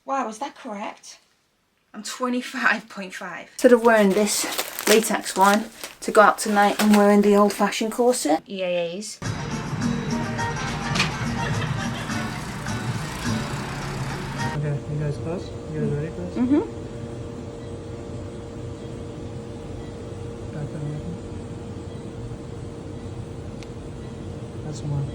Wow, is that correct? I'm 25.5. Instead of wearing this latex one to go out tonight, I'm wearing the old-fashioned corset. EAAs. Okay, you guys close? You guys ready for this? Mm-hmm. Back on. That's one.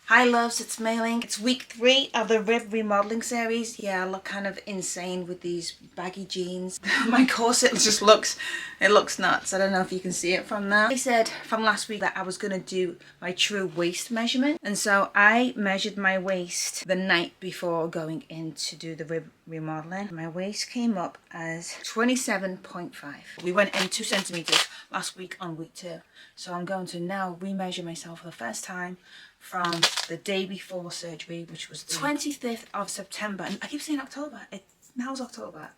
Hi loves, it's Mayling. It's week 3 of the Rib Remodeling series. Yeah, I look kind of insane with these baggy jeans. My corset just looks nuts. I don't know if you can see it from there. I said from last week that I was going to do my true waist measurement. And so I measured my waist the night before going in to do the rib remodeling. My waist came up as 27.5. We went in 2 centimeters last week on week 2. So I'm going to now remeasure myself for the first time from the day before surgery, which was the 25th of September. And I keep saying October. Now's October.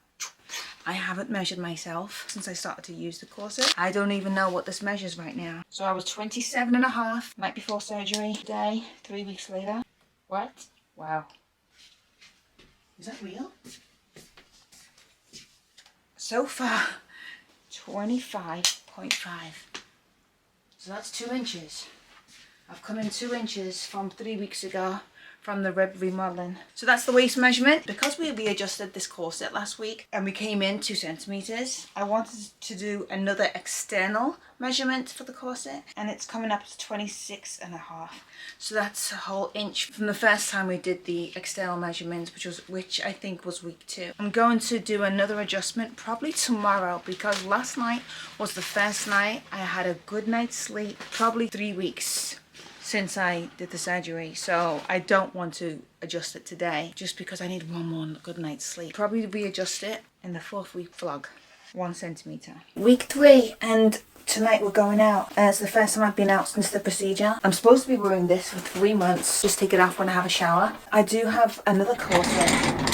I haven't measured myself since I started to use the corset. I don't even know what this measures right now. So I was 27.5 night before surgery. Today, 3 weeks later. What? Wow. Is that real? So far, 25.5. So that's 2 inches. I've come in 2 inches from 3 weeks ago from the rib remodeling. So that's the waist measurement. Because we readjusted this corset last week and we came in 2 centimeters, I wanted to do another external measurement for the corset, and it's coming up to 26.5. So that's a whole inch from the first time we did the external measurements, which I think was week 2. I'm going to do another adjustment probably tomorrow, because last night was the first night I had a good night's sleep, probably 3 weeks since I did the surgery. So I don't want to adjust it today just because I need one more good night's sleep. Probably readjust it in the 4th week vlog, 1 centimeter. Week 3, and tonight we're going out. It's the first time I've been out since the procedure. I'm supposed to be wearing this for 3 months. Just take it off when I have a shower. I do have another corset.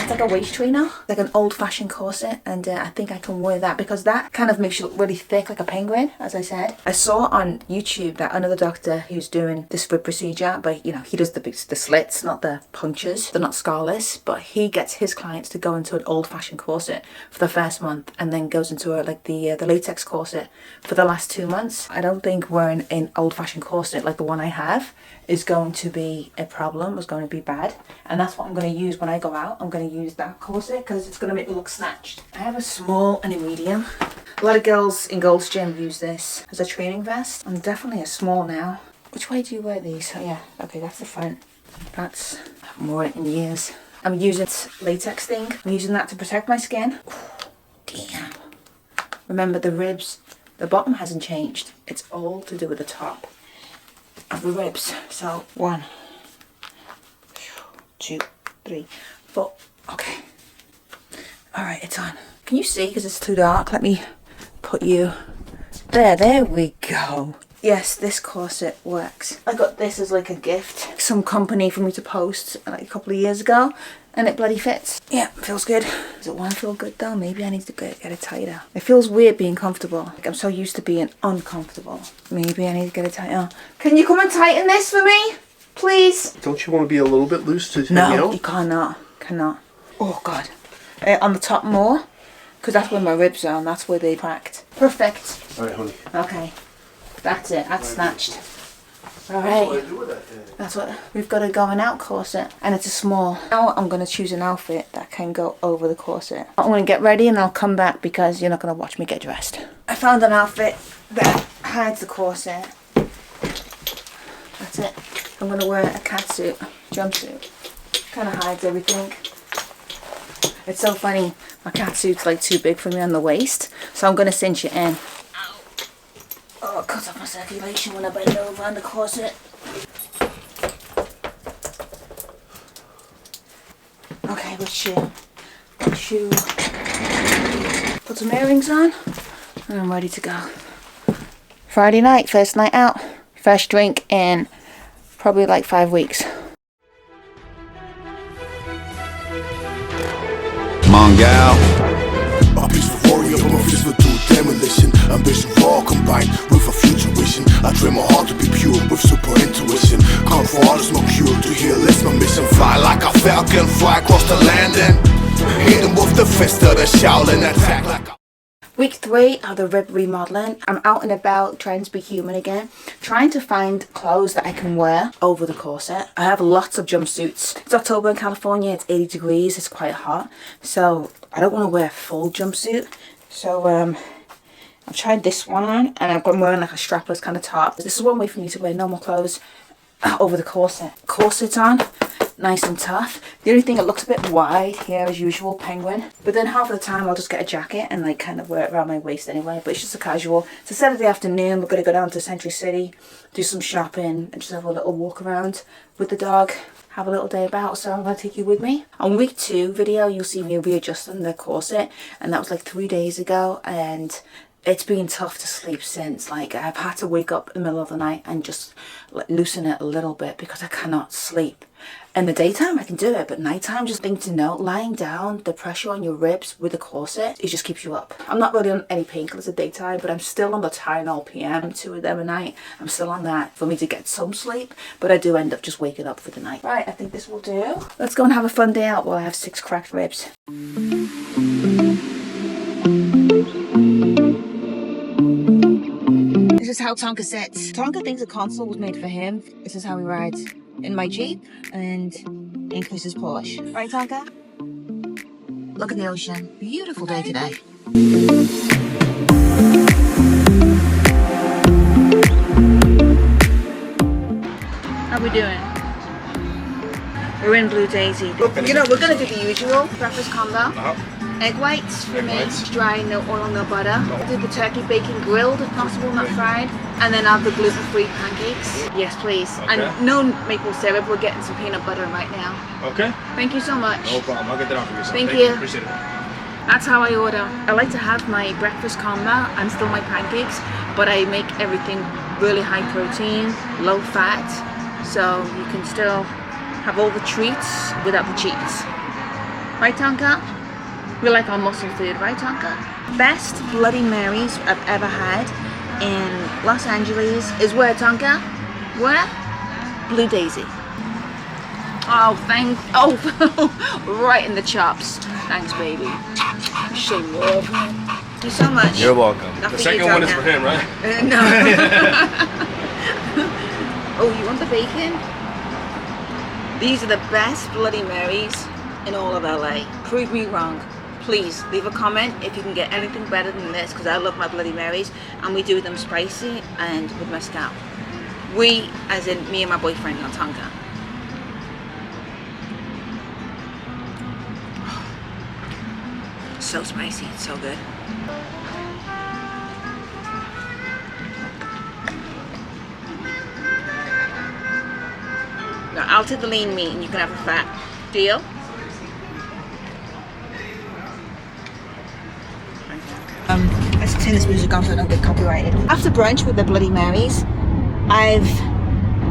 It's like a waist trainer, like an old-fashioned corset, and I think I can wear that because that kind of makes you look really thick, like a penguin, as I said. I saw on YouTube that another doctor who's doing this rib procedure, but you know, he does the slits, not the punctures. They're not scarless, but he gets his clients to go into an old-fashioned corset for the first month, and then goes into the latex corset for the last 2 months. I don't think wearing an old-fashioned corset like the one I have is going to be a problem, is going to be bad, and that's what I'm going to use when I go out. I'm going to use that corset because it's going to make me look snatched. I have a small and a medium. A lot of girls in Gold's Gym use this as a training vest. I'm definitely a small now. Which way do you wear these? Oh yeah, okay, that's the front. I haven't worn it in years. I'm using this latex thing. I'm using that to protect my skin. Ooh, damn. Remember, the ribs, the bottom hasn't changed. It's all to do with the top of the ribs. So 1, 2, 3, 4. Okay. Alright, it's on. Can you see? Because it's too dark. Let me put you there. There we go. Yes, this corset works. I got this as like a gift. Some company for me to post like a couple of years ago, and it bloody fits. Yeah, feels good. Does it want to feel good though? Maybe I need to get it tighter. It feels weird being comfortable. Like I'm so used to being uncomfortable. Maybe I need to get it tighter. Can you come and tighten this for me, please? Don't you want to be a little bit loose to No, hang out? you cannot. Oh God. On the top more, because that's where my ribs are, and that's where they cracked. Perfect. Alright, honey. Okay. That's it. That's snatched. Alright. That's what we've got, a going out corset, and it's a small. Now I'm going to choose an outfit that can go over the corset. I'm going to get ready and I'll come back because you're not going to watch me get dressed. I found an outfit that hides the corset. That's it. I'm going to wear a catsuit, jumpsuit. Kind of hides everything. It's so funny. My catsuit's like too big for me on the waist, so I'm going to cinch it in. Oh, it cuts off my circulation when I bend over on the corset. Okay, which shoe? Put some earrings on, and I'm ready to go. Friday night, first night out. First drink in probably like 5 weeks. Mongal. A peaceful warrior, but my fist will do demolition. Ambition raw combined with a future vision. I train my heart to be pure with super intuition. Come for all is no cure to heal, it's my mission. Fly like a falcon, fly across the land and the fist of the Shaolin attack like a Week 3 of the rib remodeling. I'm out and about trying to be human again, trying to find clothes that I can wear over the corset. I have lots of jumpsuits. It's October in California, it's 80 degrees, it's quite hot, so I don't want to wear a full jumpsuit. So I've tried this one on, and I'm wearing like a strapless kind of top. This is one way for me to wear normal clothes over the corset. Corset on, nice and tough. The only thing, it looks a bit wide here as usual, penguin. But then half of the time I'll just get a jacket and like kind of wear it around my waist anyway. But it's just a casual. It's a Saturday afternoon. We're going to go down to Century City, do some shopping, and just have a little walk around with the dog. Have a little day about, so I'm going to take you with me. On week 2 video, you'll see me readjusting the corset, and that was like 3 days ago, and it's been tough to sleep since. Like, I've had to wake up in the middle of the night and just loosen it a little bit because I cannot sleep. In the daytime I can do it, but nighttime, just think to note, lying down, the pressure on your ribs with the corset, it just keeps you up. I'm not really on any painkillers at daytime, but I'm still on the Tylenol PM, 2 of them a night. I'm still on that for me to get some sleep, but I do end up just waking up for the night. Right, I think this will do. Let's go and have a fun day out while I have 6 cracked ribs. This is how Tonka sits. Tonka thinks a console was made for him. This is how he rides in my Jeep and in Chris's Porsche. Right, Tonka? Look at the ocean. Beautiful day today. How we doing? We're in Blue Daisy. You know, we're gonna do the usual breakfast combo. Egg whites for me, dry, no oil, no butter. I'll do the turkey bacon grilled if possible, not fried. And then I'll have the gluten-free pancakes. Yes, please. Okay. And no maple syrup. We're getting some peanut butter right now. Okay. Thank you so much. No problem. I'll get that on for you. Thank you. Appreciate it. That's how I order. I like to have my breakfast combo and still my pancakes, but I make everything really high protein, low fat, so you can still have all the treats without the cheats. Right, Tonka? We like our muscle food, right, Tonka? Best Bloody Marys I've ever had in Los Angeles is where, Tonka? Where? Blue Daisy. Oh, right in the chops. Thanks, baby. You're so lovely. Thank you so much. You're welcome. Not The for second you, one is Tonka. for him, right? No. Oh, you want the bacon? These are the best Bloody Marys in all of LA. Prove me wrong. Please leave a comment if you can get anything better than this, because I love my Bloody Marys, and we do them spicy and with mezcal. We, as in me and my boyfriend, not Tonka. So spicy, it's so good. Now I'll take the lean meat and you can have the fat. Deal? Let's turn this music on so I don't get copyrighted. After brunch with the Bloody Marys, I've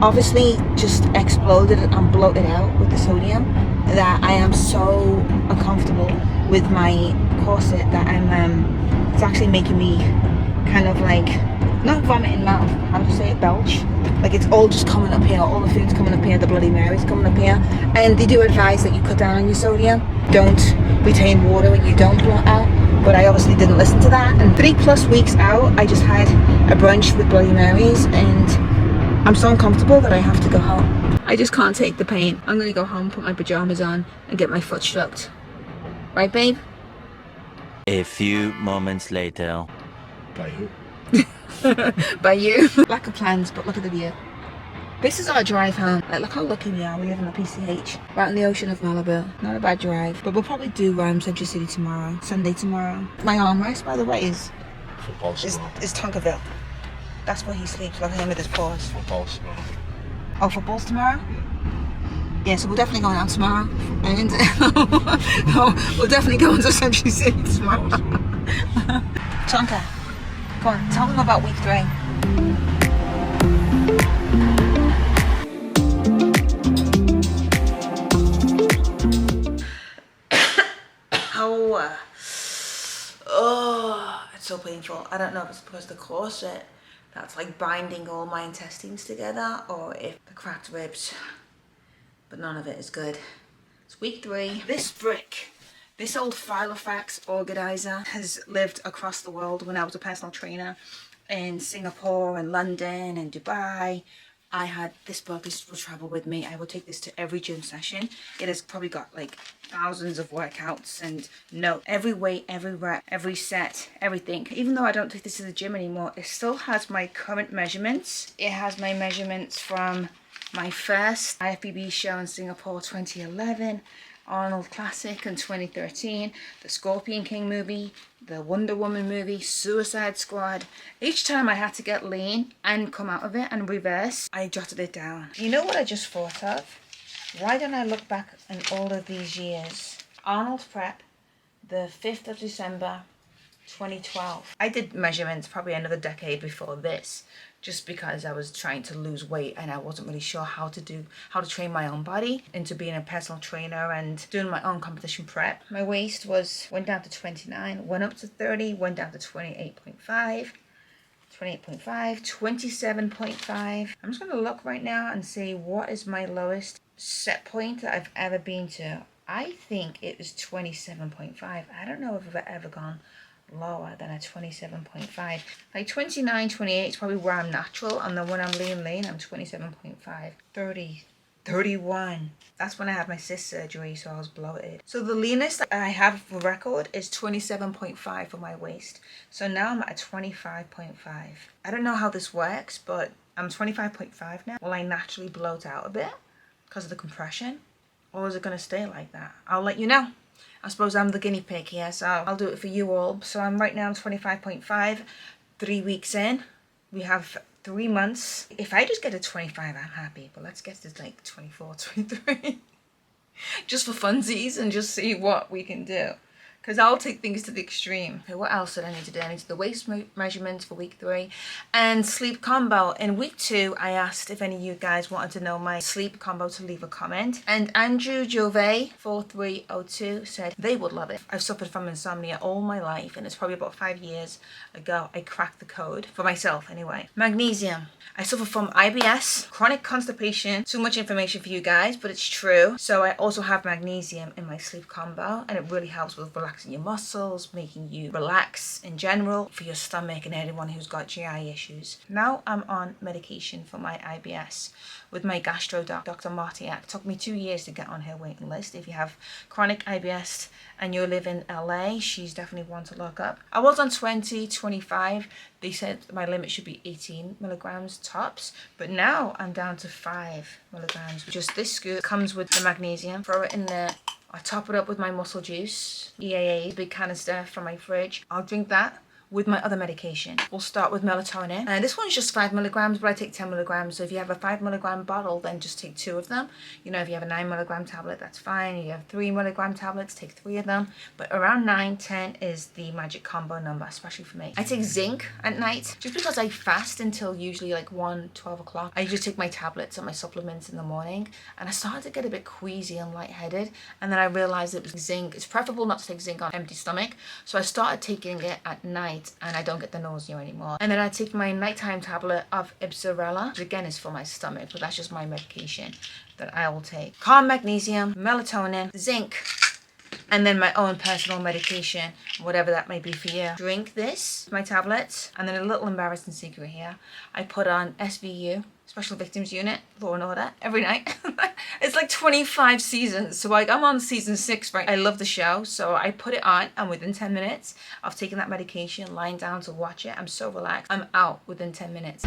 obviously just exploded and bloated out with the sodium that I am so uncomfortable with my corset that it's actually making me kind of like, not vomit in mouth, how do you say it, belch? Like it's all just coming up here, all the food's coming up here, the Bloody Mary's coming up here. And they do advise that you cut down on your sodium, don't retain water when you don't bloat out. But I obviously didn't listen to that. And 3+ weeks out, I just had a brunch with Bloody Marys and I'm so uncomfortable that I have to go home. I just can't take the pain. I'm gonna go home, put my pajamas on and get my foot stroked. Right, babe? A few moments later. By who? By you. Lack of plans, but look at the view. This is our drive home. Like, look how lucky we are. We live in a PCH, right on the ocean of Malibu. Not a bad drive, but we'll probably do Century City tomorrow, Sunday tomorrow. My armrest, by the way, is Tonkerville. That's where he sleeps. Look at him with his paws. Footballs. Oh, football's tomorrow? Yeah, so we're definitely going out tomorrow. And we're definitely going to Century City tomorrow. Tonka, come on, tell them about week 3. Oh, it's so painful. I don't know if it's because of the corset that's like binding all my intestines together or if the cracked ribs, but none of it is good. It's week 3. This brick This old Filofax organizer has lived across the world. When I was a personal trainer in Singapore and London and Dubai, I had this book. This will travel with me. I will take this to every gym session. It has probably got like thousands of workouts and note every weight, every rep, every set, everything. Even though I don't take this to the gym anymore, it still has my current measurements. It has my measurements from my first IFBB show in Singapore 2011, Arnold Classic in 2013, the Scorpion King movie, the Wonder Woman movie, Suicide Squad. Each time I had to get lean and come out of it and reverse, I jotted it down. You know what I just thought of? Why don't I look back in all of these years? Arnold Prep, the 5th of December, 2012. I did measurements probably another decade before this, just because I was trying to lose weight and I wasn't really sure how to train my own body into being a personal trainer and doing my own competition prep. My waist went down to 29, went up to 30, went down to 28.5, 27.5. I'm just gonna look right now and see what is my lowest set point that I've ever been to. I think it was 27.5. I don't know if I've ever gone lower than a 27.5. Like 29, 28 is probably where I'm natural, and then when I'm lean, I'm 27.5. 30, 31. That's when I had my cyst surgery, so I was bloated. So the leanest that I have for record is 27.5 for my waist. So now I'm at a 25.5. I don't know how this works, but I'm 25.5 now. Will I naturally bloat out a bit because of the compression? Or is it going to stay like that? I'll let you know. I suppose I'm the guinea pig here, so I'll do it for you all. So I'm right now 25.5, 3 weeks in. We have 3 months. If I just get a 25, I'm happy. But let's get to like 24, 23. Just for funsies and just see what we can do. Because I'll take things to the extreme. Okay, what else did I need to do? I need to do the waist measurements for week 3 and sleep combo. In week 2, I asked if any of you guys wanted to know my sleep combo to leave a comment. And Andrew Jove 4302 said they would love it. I've suffered from insomnia all my life, and it's probably about 5 years ago I cracked the code for myself anyway. Magnesium. I suffer from IBS, chronic constipation. Too much information for you guys, but it's true. So I also have magnesium in my sleep combo, and it really helps with relaxing your muscles, making you relax in general for your stomach and anyone who's got GI issues. Now I'm on medication for my IBS with my gastro doc, Dr. Martiak. It took me 2 years to get on her waiting list. If you have chronic IBS and you live in LA, she's definitely one to look up. I was on 20, 25. They said my limit should be 18 milligrams tops, but now I'm down to 5 milligrams. Just this scoop comes with the magnesium. Throw it in there. I top it up with my muscle juice, EAA, big canister from my fridge. I'll drink that with my other medication. We'll start with melatonin. And this one's just 5 milligrams, but I take 10 milligrams. So if you have a 5 milligram bottle, then just take 2 of them. You know, if you have a 9 milligram tablet, that's fine. If you have 3 milligram tablets, take 3 of them. But around 9, 10 is the magic combo number, especially for me. I take zinc at night, just because I fast until usually like 1, 12 o'clock. I usually take my tablets and my supplements in the morning. And I started to get a bit queasy and lightheaded. And then I realized it was zinc. It's preferable not to take zinc on empty stomach. So I started taking it at night, and I don't get the nausea anymore. And then I take my nighttime tablet of Ibsarella, which again is for my stomach, but that's just my medication that I will take. Calm magnesium, melatonin, zinc, and then my own personal medication, whatever that may be for you. Drink this, my tablets, and then a little embarrassing secret here. I put on SVU, Special Victims Unit, Law and Order, every night. It's like 25 seasons, so like I'm on season 6, right? I love the show, so I put it on, and within 10 minutes of taking that medication, lying down to watch it, I'm so relaxed. I'm out within 10 minutes.